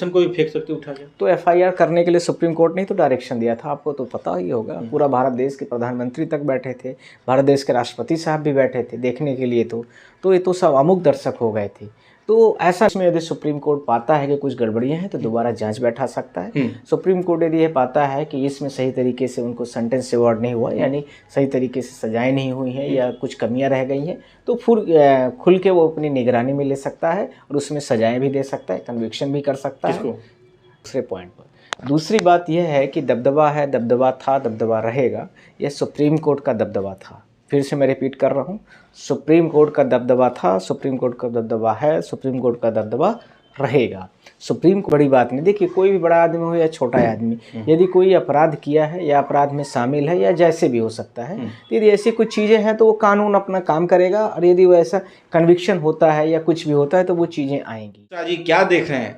ब्रिजभूषण को भी फेंक सकते उठा के। तो एफआईआर करने के लिए सुप्रीम कोर्ट ने तो डायरेक्शन दिया था, आपको तो पता ही होगा। पूरा भारत देश के प्रधानमंत्री तक बैठे थे, भारत देश के राष्ट्रपति साहब भी बैठे थे देखने के लिए। तो ये तो सब अमुक दर्शक हो गए थे। तो ऐसा इसमें यदि सुप्रीम कोर्ट पाता है कि कुछ गड़बड़ियां हैं तो दोबारा जांच बैठा सकता है। सुप्रीम कोर्ट यदि ये पाता है कि इसमें सही तरीके से उनको सेंटेंस अवार्ड नहीं हुआ, यानी सही तरीके से सजाएं नहीं हुई हैं या कुछ कमियां रह गई हैं, तो फिर खुल के वो अपनी निगरानी में ले सकता है और उसमें सजाएं भी दे सकता है, कन्विक्शन भी कर सकता है। दूसरे पॉइंट पर दूसरी बात यह है कि दबदबा है, दबदबा था, दबदबा रहेगा, यह सुप्रीम कोर्ट का दबदबा था। फिर से मैं रिपीट कर रहा हूँ, सुप्रीम कोर्ट का दबदबा था, सुप्रीम कोर्ट का दबदबा है, सुप्रीम कोर्ट का दबदबा रहेगा। सुप्रीम कोर्ट बड़ी बात नहीं। देखिए, कोई भी बड़ा आदमी हो या छोटा आदमी, यदि कोई अपराध किया है या अपराध में शामिल है या जैसे भी हो सकता है, तो यदि ऐसी कुछ चीज़ें हैं तो वो कानून अपना काम करेगा, और यदि वो ऐसा कन्विक्शन होता है या कुछ भी होता है तो वो चीज़ें आएंगी। जी क्या देख रहे हैं,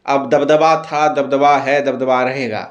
अब दबदबा था, दबदबा है, दबदबा रहेगा।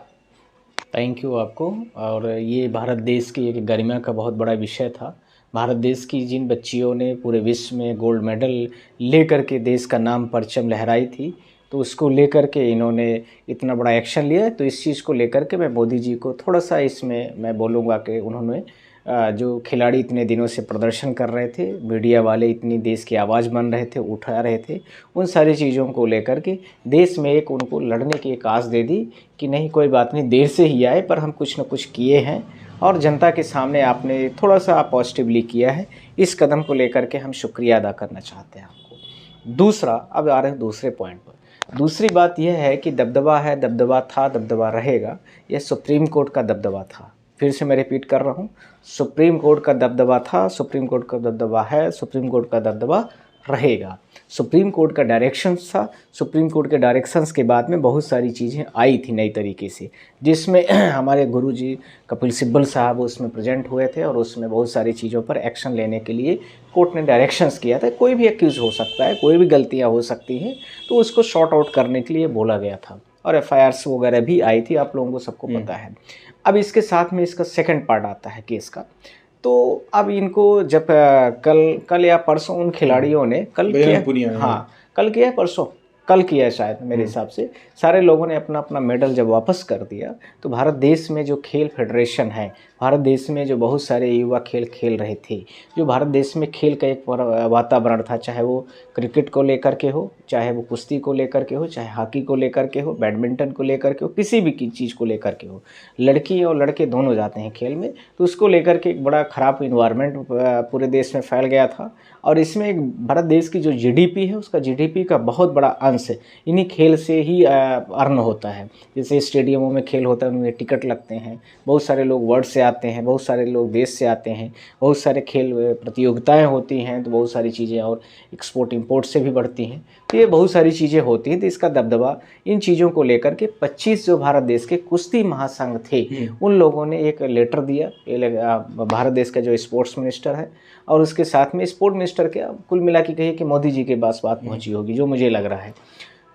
थैंक यू आपको। और ये भारत देश की एक गरिमा का बहुत बड़ा विषय था। भारत देश की जिन बच्चियों ने पूरे विश्व में गोल्ड मेडल लेकर के देश का नाम परचम लहराई थी, तो उसको लेकर के इन्होंने इतना बड़ा एक्शन लिया। तो इस चीज़ को लेकर के मैं मोदी जी को थोड़ा सा इसमें मैं बोलूँगा कि उन्होंने जो खिलाड़ी इतने दिनों से प्रदर्शन कर रहे थे, मीडिया वाले इतनी देश की आवाज़ बन रहे थे, उठा रहे थे, उन सारी चीज़ों को लेकर के देश में एक उनको लड़ने की एक आस दे दी कि नहीं कोई बात नहीं, देर से ही आए पर हम कुछ न कुछ किए हैं और जनता के सामने आपने थोड़ा सा पॉजिटिवली किया है। इस कदम को लेकर के हम शुक्रिया अदा करना चाहते हैं आपको। दूसरा, अब आ रहे हैं दूसरे पॉइंट पर। दूसरी बात यह है कि दबदबा है, दबदबा था, दबदबा रहेगा, यह सुप्रीम कोर्ट का दबदबा था। फिर से मैं रिपीट कर रहा हूँ, सुप्रीम कोर्ट का दबदबा था, सुप्रीम कोर्ट का दबदबा है, सुप्रीम कोर्ट का दबदबा रहेगा। सुप्रीम कोर्ट का डायरेक्शंस था, सुप्रीम कोर्ट के डायरेक्शंस के बाद में बहुत सारी चीज़ें आई थी नई तरीके से, जिसमें हमारे गुरुजी कपिल सिब्बल साहब उसमें प्रेजेंट हुए थे और उसमें बहुत सारी चीज़ों पर एक्शन लेने के लिए कोर्ट ने डायरेक्शंस किया था। कोई भी एक्यूज़ हो सकता है, कोई भी गलतियाँ हो सकती हैं, तो उसको शॉर्ट आउट करने के लिए बोला गया था और एफआईआर्स वगैरह भी आई थी, आप लोगों को सबको पता है। अब इसके साथ में इसका सेकंड पार्ट आता है केस का। तो अब इनको जब कल या परसों उन खिलाड़ियों ने कल किया परसों कल किया है शायद मेरे हिसाब से, सारे लोगों ने अपना अपना मेडल जब वापस कर दिया, तो भारत देश में जो खेल फेडरेशन है, भारत देश में जो बहुत सारे युवा खेल खेल रहे थे, जो भारत देश में खेल का एक वातावरण था, चाहे वो क्रिकेट को लेकर के हो, चाहे वो कुश्ती को लेकर के हो, चाहे हॉकी को लेकर के हो, बैडमिंटन को लेकर के हो, किसी भी चीज़ को लेकर के हो, लड़की और लड़के दोनों जाते हैं खेल में, तो उसको लेकर के एक बड़ा ख़राब इन्वायरमेंट पूरे देश में फैल गया था। और इसमें एक भारत देश की जो जीडीपी है, उसका जीडीपी का बहुत बड़ा अंश इन्हीं खेल से ही अर्न होता है। जैसे स्टेडियमों में खेल होता है, उनमें टिकट लगते हैं, बहुत सारे लोग वर्ल्ड से आते हैं, बहुत सारे लोग देश से आते हैं, बहुत सारे खेल प्रतियोगिताएं होती हैं, तो बहुत सारी चीज़ें और एक्सपोर्ट इंपोर्ट से भी बढ़ती हैं, तो ये बहुत सारी चीज़ें होती हैं। तो इसका दबदबा इन चीज़ों को लेकर के 25 जो भारत देश के कुश्ती महासंघ थे, उन लोगों ने एक लेटर दिया भारत देश का जो स्पोर्ट्स मिनिस्टर है, और उसके साथ में स्पोर्ट मिनिस्टर के कुल मिला के कहिए कि मोदी जी के पास बात पहुंची होगी, जो मुझे लग रहा है।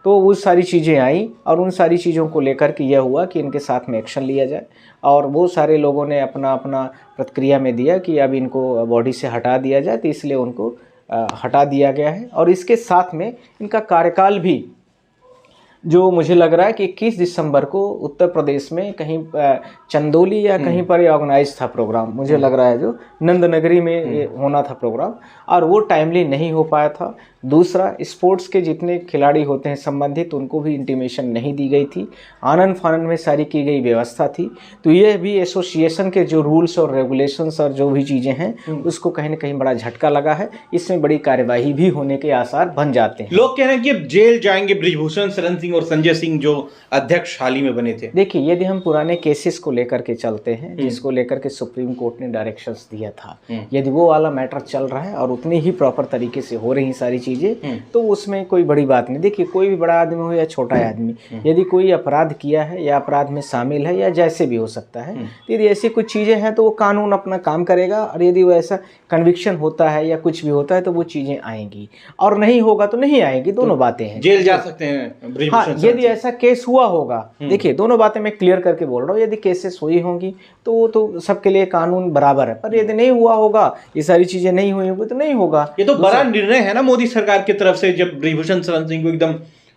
तो वो सारी चीज़ें आई और उन सारी चीज़ों को लेकर के यह हुआ कि इनके साथ में एक्शन लिया जाए, और वो सारे लोगों ने अपना अपना प्रतिक्रिया में दिया कि अब इनको बॉडी से हटा दिया जाए, तो इसलिए उनको हटा दिया गया है। और इसके साथ में इनका कार्यकाल भी, जो मुझे लग रहा है कि 21 दिसंबर को उत्तर प्रदेश में कहीं चंदौली या कहीं पर ऑर्गेनाइज था प्रोग्राम, मुझे लग रहा है जो नंद नगरी में होना था प्रोग्राम, और वो टाइमली नहीं हो पाया था। दूसरा, स्पोर्ट्स के जितने खिलाड़ी होते हैं संबंधित, उनको भी इंटीमेशन नहीं दी गई थी, आनन फानन में सारी की गई व्यवस्था थी। तो ये भी एसोसिएशन के जो रूल्स और रेगुलेशंस और जो भी चीज़ें हैं, उसको कहीं ना कहीं बड़ा झटका लगा है। इसमें बड़ी कार्यवाही भी होने के आसार बन जाते हैं। लोग कह रहे हैं कि अब जेल जाएंगे ब्रिजभूषण शरण सिंह और संजय सिंह, जो अध्यक्ष हाल ही में बने थे। देखिए, यदि हम पुराने केसेस को लेकर के चलते हैं, जिसको लेकर के सुप्रीम कोर्ट ने डायरेक्शंस दिया था, यदि वो वाला मैटर चल रहा है और उतनी ही प्रॉपर तरीके से हो रही सारी चीज़ें, तो उसमें कोई बड़ी बात नहीं। देखिए, कोई भी बड़ा आदमी हो या छोटा आदमी, यदि कोई अपराध किया है या अपराध में शामिल है या जैसे भी हो सकता है, तो यदि ऐसी कुछ चीज़ें हैं तो वो कानून अपना काम करेगा, और यदि वो ऐसा कन्विक्शन होता है या कुछ भी होता है तो वो चीज़ें आएंगी, और नहीं होगा तो नहीं आएंगी। दोनों बातें हैं, जेल जा सकते हैं। हाँ, यदि ऐसा केस हुआ होगा, देखिए दोनों बातें मैं क्लियर करके बोल रहा हूँ, यदि केसेस हुई होंगी तो वो तो सबके लिए कानून बराबर है, पर यदि नहीं हुआ होगा, ये सारी चीजें नहीं हुई होंगी, तो नहीं होगा। ये तो बड़ा निर्णय है ना मोदी सरकार की तरफ से, जब ब्रिजभूषण शरण सिंह को एकदम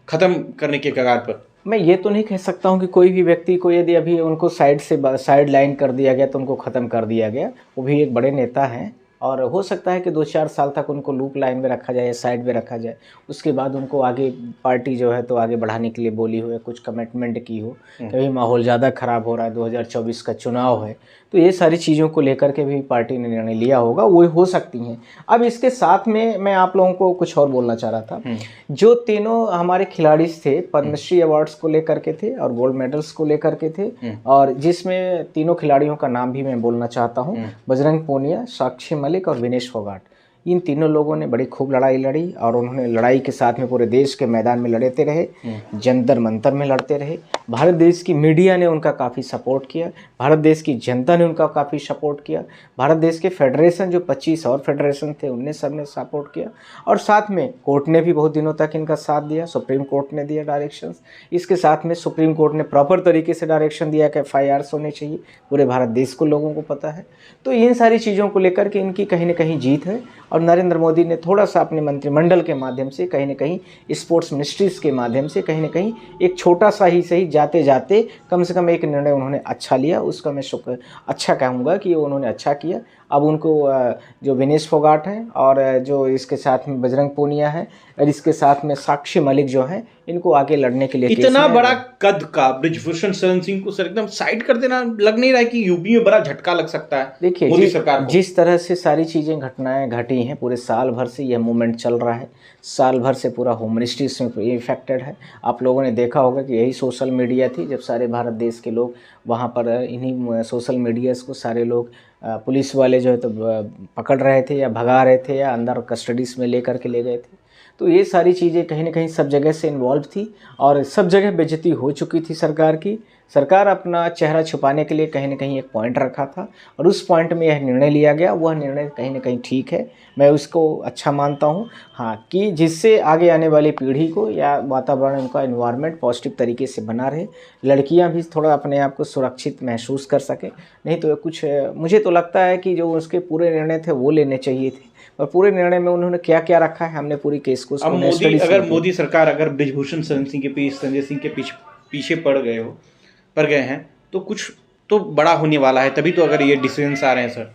खत्म करने के कगार पर? मैं ये तो नहीं कह सकता हूँ कि कोई भी व्यक्ति को यदि अभी उनको साइड लाइन कर दिया गया तो उनको ख़त्म कर दिया गया। वो भी एक बड़े नेता हैं और हो सकता है कि 2-4 साल तक उनको लूप लाइन में रखा जाए या साइड में रखा जाए। उसके बाद उनको आगे पार्टी जो है तो आगे बढ़ाने के लिए बोली हो या कुछ कमिटमेंट की हो। कभी माहौल ज़्यादा ख़राब हो रहा है, 2024 का चुनाव है, तो ये सारी चीज़ों को लेकर के भी पार्टी ने निर्णय लिया होगा, वो हो सकती हैं। अब इसके साथ में मैं आप लोगों को कुछ और बोलना चाह रहा था। जो तीनों हमारे खिलाड़ी थे पद्मश्री अवार्ड्स को लेकर के थे और गोल्ड मेडल्स को लेकर के थे, और जिसमें तीनों खिलाड़ियों का नाम भी मैं बोलना चाहता हूँ, बजरंग पूनिया, साक्षी मलिक और विनेश फोगाट। इन तीनों लोगों ने बड़ी खूब लड़ाई लड़ी और उन्होंने लड़ाई के साथ में पूरे देश के मैदान में लड़ते रहे, जंतर मंतर में लड़ते रहे। भारत देश की मीडिया ने उनका काफ़ी सपोर्ट किया, भारत देश की जनता ने उनका काफ़ी सपोर्ट किया, भारत देश के फेडरेशन जो 25 और फेडरेशन थे उनने सब ने सपोर्ट किया, और साथ में कोर्ट ने भी बहुत दिनों तक इनका साथ दिया। सुप्रीम कोर्ट ने दिया डायरेक्शंस। इसके साथ में सुप्रीम कोर्ट ने प्रॉपर तरीके से डायरेक्शन दिया कि FIRs होने चाहिए, पूरे भारत देश को लोगों को पता है। तो इन सारी चीज़ों को लेकर के इनकी कहीं ना कहीं जीत है, और नरेंद्र मोदी ने थोड़ा सा अपने मंत्रिमंडल के माध्यम से, कहीं ना कहीं स्पोर्ट्स मिनिस्ट्रीज़ के माध्यम से, कहीं ना कहीं एक छोटा सा ही सही जाते जाते कम से कम एक निर्णय उन्होंने अच्छा लिया। उसका मैं शुक्र अच्छा कहूँगा कि उन्होंने अच्छा किया। अब उनको जो विनेश फोगाट हैं और जो इसके साथ में बजरंग पूनिया है और इसके साथ में साक्षी मलिक जो हैं, इनको आगे लड़ने के लिए इतना बड़ा कद का ब्रिजभूषण शरण सिंह को सर एकदम साइड कर देना, लग नहीं रहा है कि यूपी में बड़ा झटका लग सकता है? देखिए मोदी सरकार को जिस तरह से सारी चीज़ें घटनाएं घटी हैं, पूरे साल भर से यह मूवमेंट चल रहा है, साल भर से पूरा होम मिनिस्ट्री इसमें इफेक्टेड है। आप लोगों ने देखा होगा कि यही सोशल मीडिया थी, जब सारे भारत देश के लोग वहाँ पर इन्हीं सोशल मीडियाज़ को सारे लोग पुलिस वाले जो है तो पकड़ रहे थे या भगा रहे थे या अंदर कस्टडीज में लेकर के ले गए थे। तो ये सारी चीज़ें कहीं ना कहीं सब जगह से इन्वॉल्व थी और सब जगह बेइज्जती हो चुकी थी सरकार की। सरकार अपना चेहरा छुपाने के लिए कहीं ना कहीं एक पॉइंट रखा था और उस पॉइंट में यह निर्णय लिया गया। वह निर्णय कहीं ना कहीं ठीक है, मैं उसको अच्छा मानता हूँ। हाँ, कि जिससे आगे आने वाली पीढ़ी को या वातावरण, उनका एनवायरनमेंट पॉजिटिव तरीके से बना रहे, लड़कियाँ भी थोड़ा अपने आप को सुरक्षित महसूस कर सकें। नहीं तो कुछ मुझे तो लगता है कि जो उसके पूरे निर्णय थे वो लेने चाहिए थे, और पूरे निर्णय में उन्होंने क्या क्या रखा है, हमने पूरी केस को अब मोदी सरकार अगर ब्रिजभूषण शरण सिंह के पीछे, संजय सिंह के पीछे पड़ गए हैं तो कुछ तो बड़ा होने वाला है, तभी तो अगर ये डिसीजंस आ रहे हैं सर।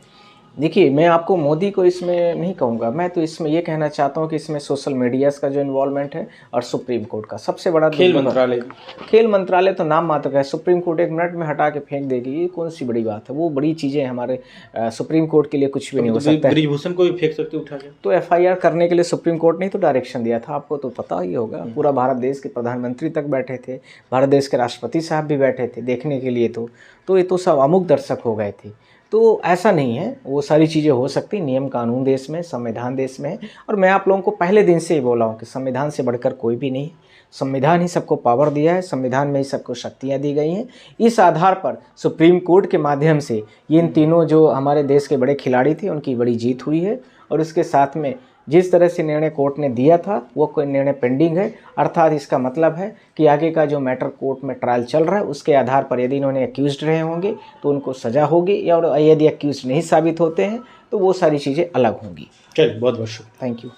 देखिए, मैं आपको मोदी को इसमें नहीं कहूँगा, मैं तो इसमें ये कहना चाहता हूँ कि इसमें सोशल मीडियाज़ का जो इन्वॉल्वमेंट है और सुप्रीम कोर्ट का सबसे बड़ा खेल मंत्रालय तो नाम मात्र का है। सुप्रीम कोर्ट 1 मिनट में हटा के फेंक देगी, ये कौन सी बड़ी बात है? वो बड़ी चीज़ें हमारे सुप्रीम कोर्ट के लिए कुछ भी नहीं हो सकता है। ब्रिजभूषण को भी फेंक सकते उठा के। तो FIR करने के लिए सुप्रीम कोर्ट ने तो डायरेक्शन दिया था, आपको तो पता ही होगा। पूरा भारत देश के प्रधानमंत्री तक बैठे थे, भारत देश के राष्ट्रपति साहब भी बैठे थे देखने के लिए। तो ये तो सब अमुक दर्शक हो गए थे। तो ऐसा नहीं है, वो सारी चीज़ें हो सकती, नियम कानून देश में, संविधान देश में है। और मैं आप लोगों को पहले दिन से ही बोला हूँ कि संविधान से बढ़कर कोई भी नहीं, संविधान ही सबको पावर दिया है, संविधान में ही सबको शक्तियाँ दी गई हैं। इस आधार पर सुप्रीम कोर्ट के माध्यम से इन तीनों जो हमारे देश के बड़े खिलाड़ी थे उनकी बड़ी जीत हुई है। और इसके साथ में जिस तरह से निर्णय कोर्ट ने दिया था वो कोई निर्णय पेंडिंग है, अर्थात इसका मतलब है कि आगे का जो मैटर कोर्ट में ट्रायल चल रहा है उसके आधार पर यदि इन्होंने एक्यूज्ड रहे होंगे तो उनको सज़ा होगी, और यदि एक्यूज्ड नहीं साबित होते हैं तो वो सारी चीज़ें अलग होंगी। चलिए, बहुत बहुत शुक्रिया। Thank you.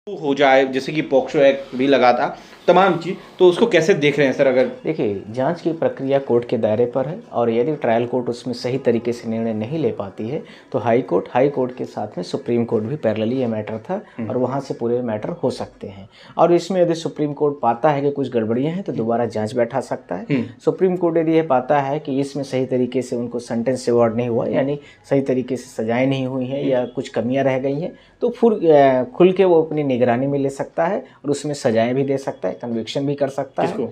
हो जाए, जैसे कि पॉक्सो एक्ट भी लगा था, तमाम चीज़, तो उसको कैसे देख रहे हैं सर? अगर देखिए, जांच की प्रक्रिया कोर्ट के दायरे पर है और यदि ट्रायल कोर्ट उसमें सही तरीके से निर्णय नहीं ले पाती है तो हाई कोर्ट के साथ में सुप्रीम कोर्ट भी पैरेलली ये मैटर था और वहाँ से पूरे मैटर हो सकते हैं। और इसमें यदि सुप्रीम कोर्ट पाता है कि कुछ गड़बड़ियाँ हैं तो दोबारा जाँच बैठा सकता है। सुप्रीम कोर्ट यदि ये पाता है कि इसमें सही तरीके से उनको सेंटेंस अवार्ड नहीं हुआ, यानी सही तरीके से सजाएँ नहीं हुई हैं या कुछ कमियाँ रह गई हैं, तो फिर खुल के वो अपनी निगरानी में ले सकता है और उसमें सजाएँ भी दे सकता है, कन्विक्शन भी कर सकता है।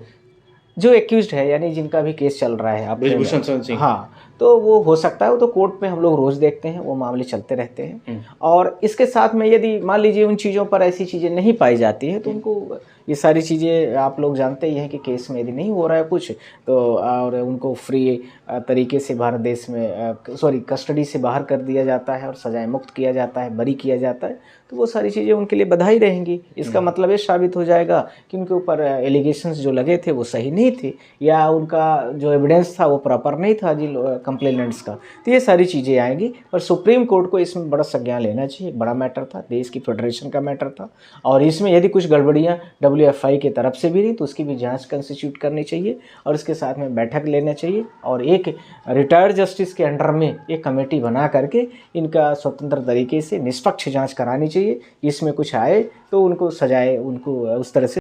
जो एक्यूज्ड है, यानी जिनका भी केस चल रहा है, ब्रिजभूषण शरण सिंह, हाँ, तो वो हो सकता है। वो तो कोर्ट में हम लोग रोज़ देखते हैं, वो मामले चलते रहते हैं। और इसके साथ में यदि मान लीजिए उन चीज़ों पर ऐसी चीज़ें नहीं पाई जाती हैं तो उनको ये सारी चीज़ें, आप लोग जानते ही हैं कि केस में यदि नहीं हो रहा है कुछ तो और उनको फ्री तरीके से भारत देश में कस्टडी से बाहर कर दिया जाता है और सजाए मुक्त किया जाता है, बरी किया जाता है, तो वो सारी चीज़ें उनके लिए बधाई रहेंगी। इसका मतलब ये साबित हो जाएगा कि उनके ऊपर एलिगेशंस जो लगे थे वो सही नहीं थे या उनका जो एविडेंस था वो प्रॉपर नहीं था, जिन कंप्लेनेंट्स का, तो ये सारी चीज़ें आएंगी। पर सुप्रीम कोर्ट को इसमें बड़ा संज्ञान लेना चाहिए। बड़ा मैटर था, देश की फेडरेशन का मैटर था, और इसमें यदि कुछ गड़बड़ियाँ WFI की तरफ से भी रही तो उसकी भी जांच कंस्टिट्यूट करनी चाहिए और इसके साथ में बैठक लेना चाहिए, और एक रिटायर्ड जस्टिस के अंडर में एक कमेटी बना करके इनका स्वतंत्र तरीके से निष्पक्ष जाँच करानी चाहिए। इसमें कुछ आए तो उनको सजाए, उनको उस तरह से